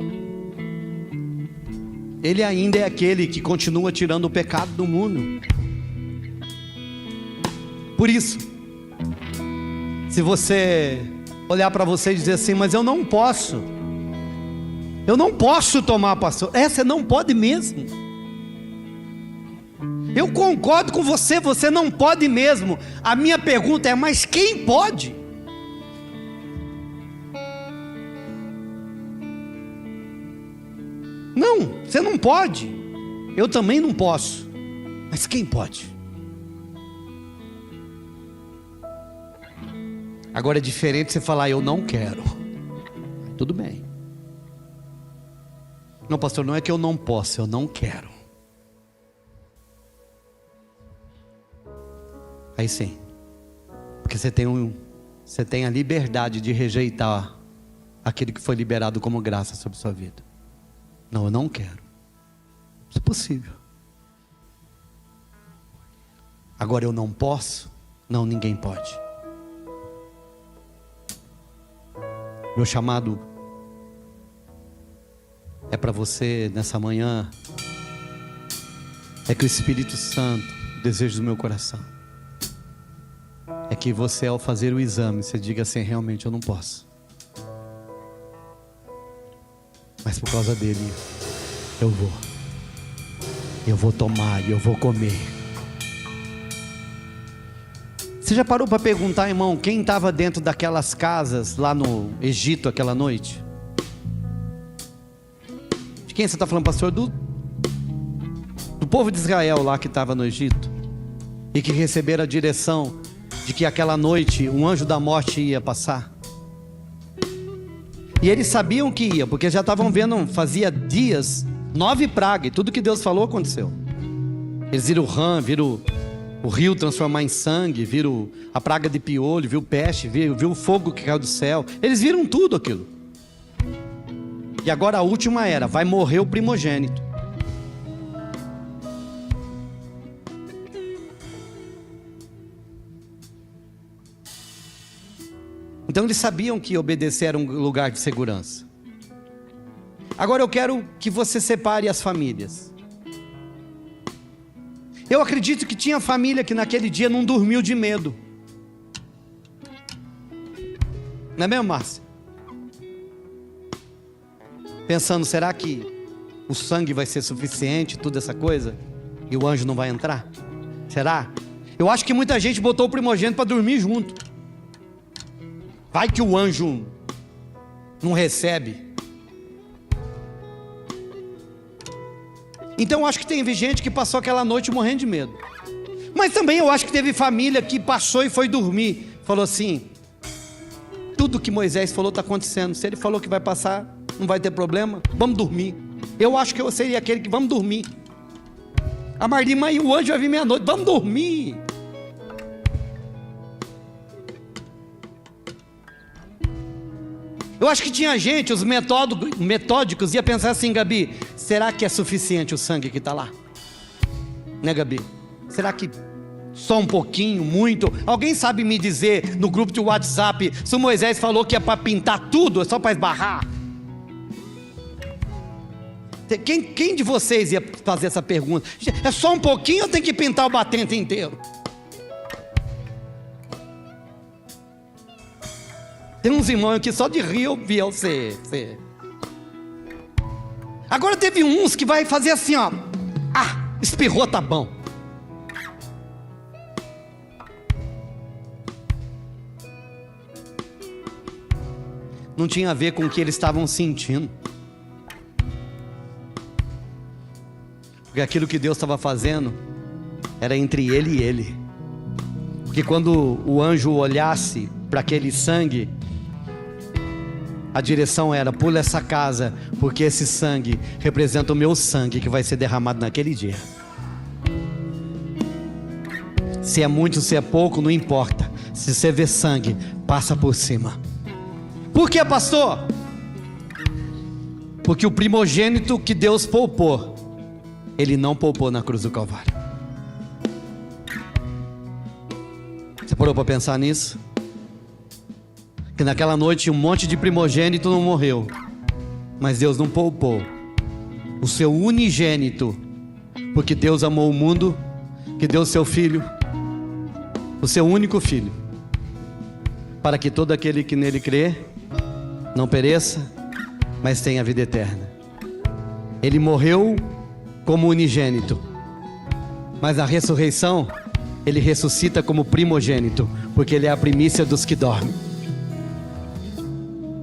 Ele ainda é aquele que continua tirando o pecado do mundo. Por isso, se você olhar para você e dizer assim: mas eu não posso tomar, pastor. Você não pode mesmo. Eu concordo com você, você não pode mesmo. A minha pergunta é: mas quem pode? Não, você não pode. Eu também não posso. Mas quem pode? Agora é diferente você falar: eu não quero. Tudo bem. Não, pastor, não é que eu não posso, eu não quero. Aí sim. Porque você tem a liberdade de rejeitar aquele que foi liberado como graça sobre sua vida. Não, eu não quero. Isso é possível. Agora eu não posso. Não, ninguém pode. Meu chamado é para você nessa manhã. É que o Espírito Santo, o desejo do meu coração, é que você, ao fazer o exame, você diga assim: realmente eu não posso, mas por causa dele eu vou tomar e eu vou comer. Você já parou para perguntar, irmão, quem estava dentro daquelas casas lá no Egito aquela noite? De quem você está falando, pastor? Do povo de Israel lá que estava no Egito e que receberam a direção de que aquela noite um anjo da morte ia passar. E eles sabiam que ia, porque já estavam vendo, fazia dias, 9 pragas, e tudo que Deus falou aconteceu. Eles viram o rã, viram o rio transformar em sangue, viram a praga de piolho, viram peste, viram o fogo que caiu do céu. Eles viram tudo aquilo. E agora a última era, vai morrer o primogênito. Então eles sabiam que obedecer era um lugar de segurança. Agora eu quero que você separe as famílias. Eu acredito que tinha família que naquele dia não dormiu de medo. Não é mesmo, Márcia? Pensando, será que o sangue vai ser suficiente, toda essa coisa? E o anjo não vai entrar? Será? Eu acho que muita gente botou o primogênito para dormir junto. Vai que o anjo não recebe. Então eu acho que teve gente que passou aquela noite morrendo de medo. Mas também eu acho que teve família que passou e foi dormir. Falou assim, tudo que Moisés falou está acontecendo. Se ele falou que vai passar, não vai ter problema, vamos dormir. Eu acho que eu seria aquele que vamos dormir. A Marli, mãe, o anjo vai vir meia-noite, vamos dormir. Eu acho que tinha gente, os metódicos, ia pensar assim, Gabi, será que é suficiente o sangue que está lá? Né, Gabi? Será que só um pouquinho, muito? Alguém sabe me dizer no grupo de WhatsApp se o Moisés falou que é para pintar tudo, é só para esbarrar? Quem de vocês ia fazer essa pergunta? É só um pouquinho ou tem que pintar o batente inteiro? Tem uns irmãos aqui só de rir eu vi você. Agora teve uns que vai fazer assim, ó. Ah, espirrou, tá bom. Não tinha a ver com o que eles estavam sentindo. Porque aquilo que Deus estava fazendo era entre ele e ele. Porque quando o anjo olhasse para aquele sangue, a direção era, pula essa casa, porque esse sangue representa o meu sangue que vai ser derramado naquele dia. Se é muito, se é pouco, não importa. Se você vê sangue, passa por cima. Por que, pastor? Porque o primogênito que Deus poupou, Ele não poupou na cruz do Calvário. Você parou para pensar nisso? Que naquela noite um monte de primogênito não morreu, mas Deus não poupou o seu unigênito, porque Deus amou o mundo, que deu o seu filho, o seu único filho, para que todo aquele que nele crê não pereça, mas tenha vida eterna. Ele morreu como unigênito, mas na ressurreição ele ressuscita como primogênito, porque ele é a primícia dos que dormem.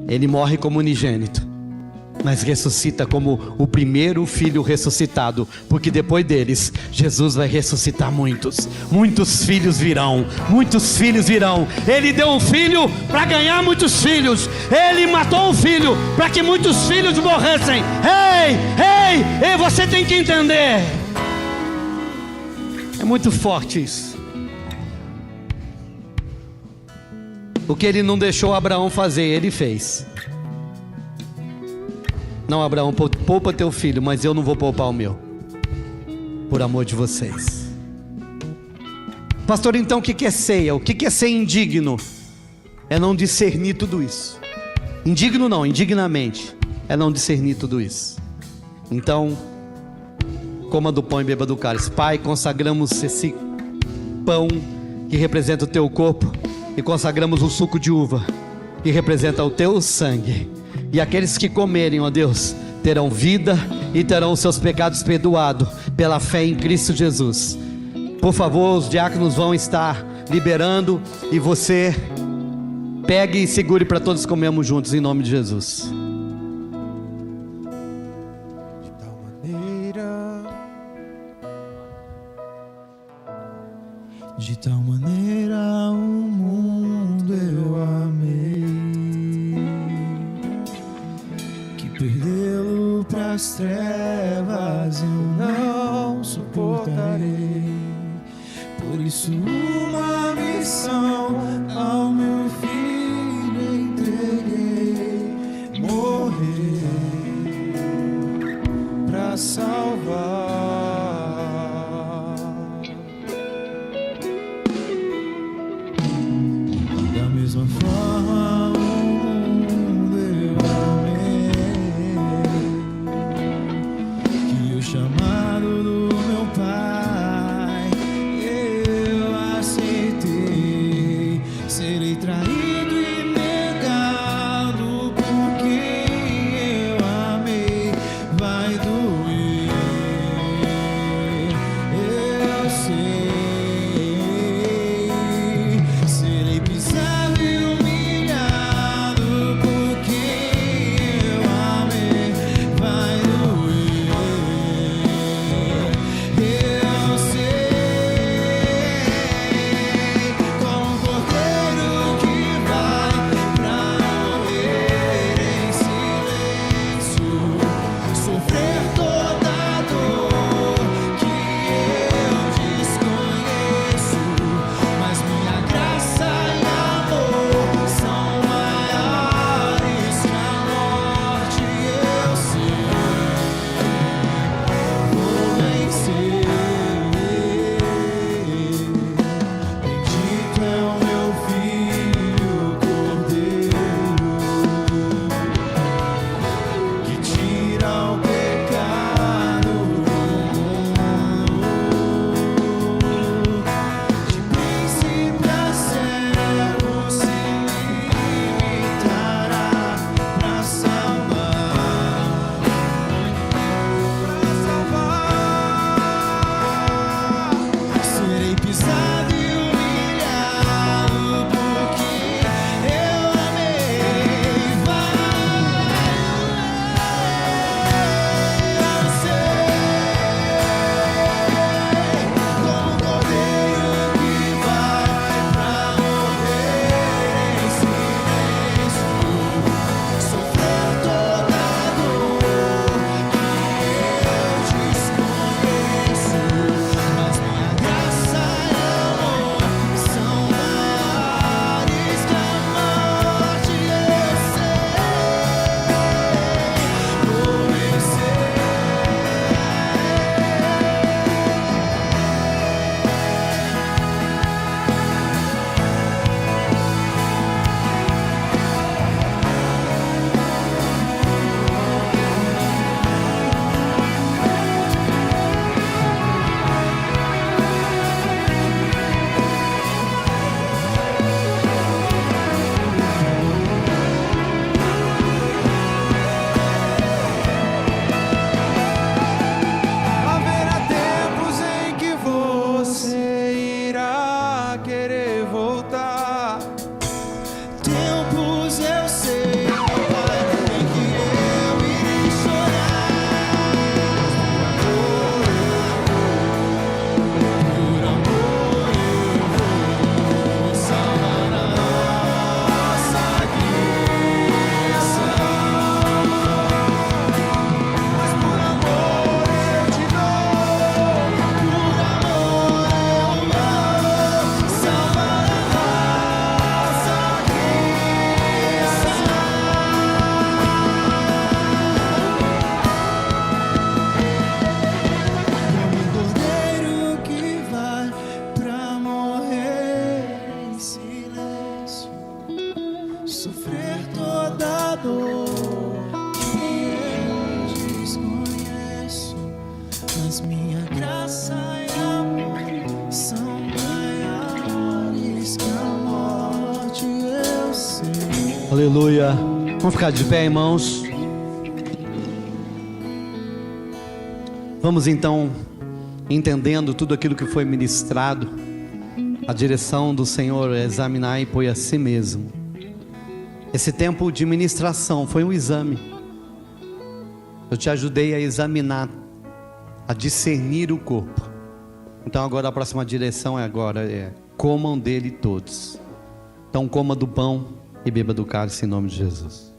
Ele morre como unigênito, mas ressuscita como o primeiro filho ressuscitado, porque depois deles, Jesus vai ressuscitar muitos. Muitos filhos virão, muitos filhos virão. Ele deu um filho para ganhar muitos filhos. Ele matou um filho para que muitos filhos morressem. Ei, você tem que entender. É muito forte isso. O que ele não deixou Abraão fazer, ele fez. Não, Abraão, poupa teu filho, mas eu não vou poupar o meu, por amor de vocês. Pastor, então o que é ceia? O que é ser indigno? É não discernir tudo isso. Indigno não, indignamente é não discernir tudo isso. Então, coma do pão e beba do cálice. Pai, consagramos esse pão que representa o teu corpo, e consagramos o suco de uva que representa o teu sangue. E aqueles que comerem, ó Deus, terão vida e terão os seus pecados perdoados pela fé em Cristo Jesus. Por favor, os diáconos vão estar liberando, e você pegue e segure para todos comermos juntos, em nome de Jesus. De tal maneira Perdê-lo pras trevas eu não suportarei. Por isso uma missão ao meu filho entreguei. Morrer pra salvar. Da mesma forma o mundo eu amei, que o chamado do meu Pai eu aceitei. Serei traído e negado por quem eu amei. Vai doer, eu sei. Serei pisado e humilhado por quem eu amei. Vai doer, eu sei. Como um cordeiro que vai pra morrer em silêncio, sofrer toda a dor que eu desconheço, mas minha graça e amor são maiores que a morte. Eu sei, vou vencer. Bendito é o meu filho cordeiro, que tira o pecado do mundo. De príncipe a servo se limitará pra salvar. Serei pisado e humilhado porque eu amei. Eu sei, como um cordeiro que vai pra morrer em silêncio, sofrer toda a dor que eu desconheço, mas minha graça e amor são maiores que a morte. Eu sei, vou vencer. Haverá tempos em que você irá querer voltar. Tempos eu sei, Pai, em que eu irei chorar. Por amor eu vou salvar a nossa criança. Mas por amor eu te dou, por amor eu vou salvar a nossa criança. Como um cordeiro que vai pra morrer em silêncio, sofrer toda a dor que eu desconheço, mas minha graça e amor são maiores que a morte. Eu sei. Aleluia. Vamos ficar de pé, irmãos. Vamos então, entendendo tudo aquilo que foi ministrado, a direção do Senhor é examinar e pôr a si mesmo. Esse tempo de ministração foi um exame. Eu te ajudei a examinar, a discernir o corpo. Então agora a próxima direção é comam dele todos. Então coma do pão e beba do cálice em nome de Jesus.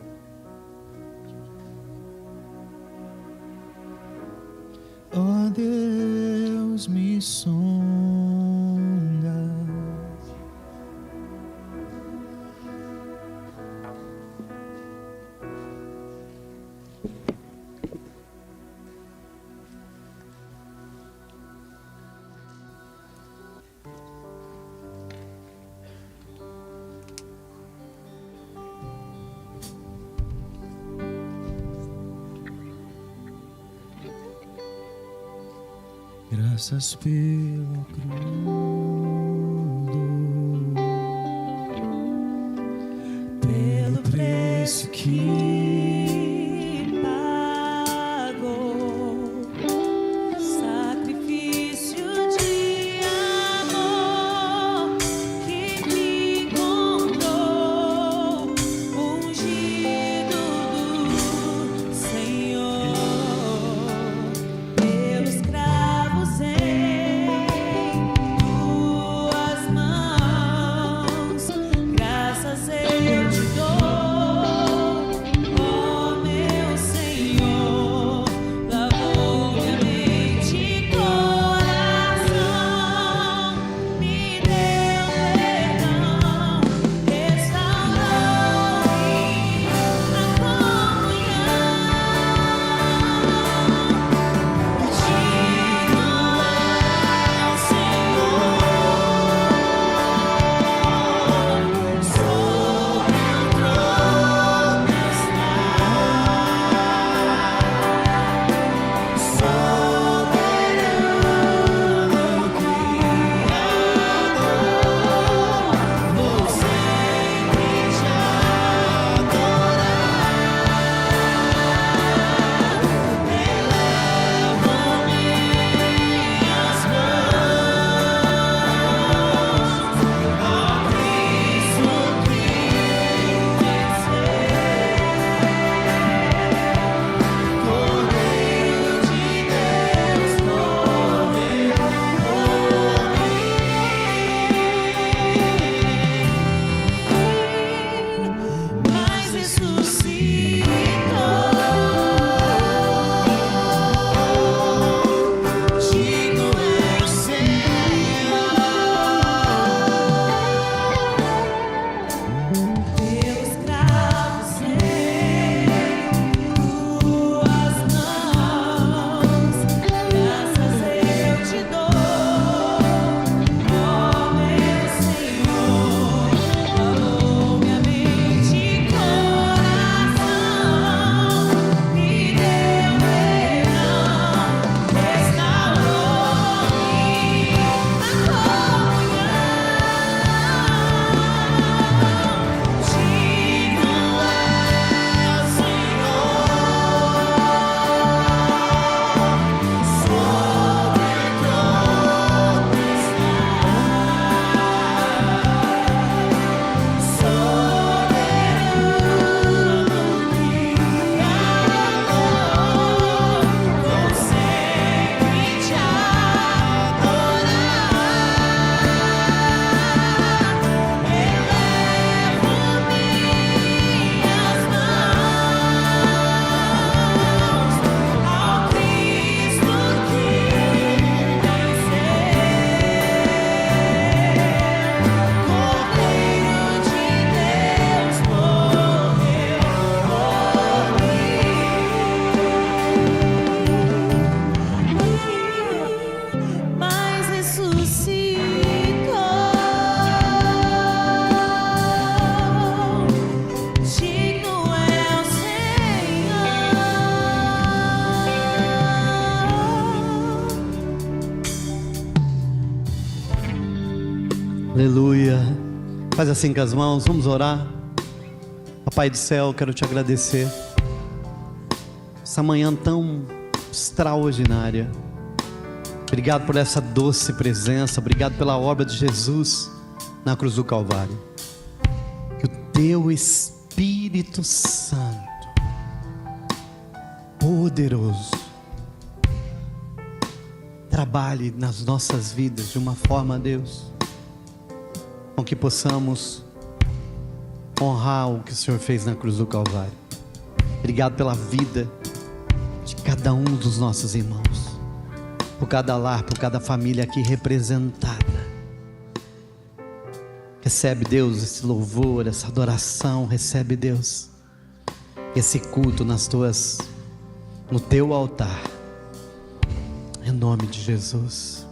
Deus, me sonda. Graças pela cruz, pelo preço que pagou, sacrifício de amor que me encontrou, ungido do Senhor, pelos cravos em tuas mãos, graças eu te dou, ó meu Senhor, lavou minha mente e coração, me deu perdão, restaurou-me a mas ressuscitou, digno é o Senhor, pelos cravos em tuas mãos, graças eu te dou, ó meu Senhor, lavou minha mente e coração, me deu perdão, restaurou-me a comunhão, digno é o Senhor, sobre o trono está, soberano Criador, consegue te adorar, elevo minhas mãos ao Cristo que venceu, Cordeiro de Deus morreu por mim, mas ressuscitou, digno é o Senhor. Aleluia. Faz assim com as mãos, vamos orar. Papai do céu, quero te agradecer essa manhã tão extraordinária. Obrigado por essa doce presença, obrigado pela obra de Jesus na cruz do Calvário. Que o teu Espírito Santo, poderoso, trabalhe nas nossas vidas de uma forma, Deus, com que possamos honrar o que o Senhor fez na cruz do Calvário. Obrigado pela vida de cada um dos nossos irmãos. por cada lar, por cada família aqui representada. Recebe, Deus, esse louvor, essa adoração. Recebe, Deus, esse culto no teu altar. Em nome de Jesus.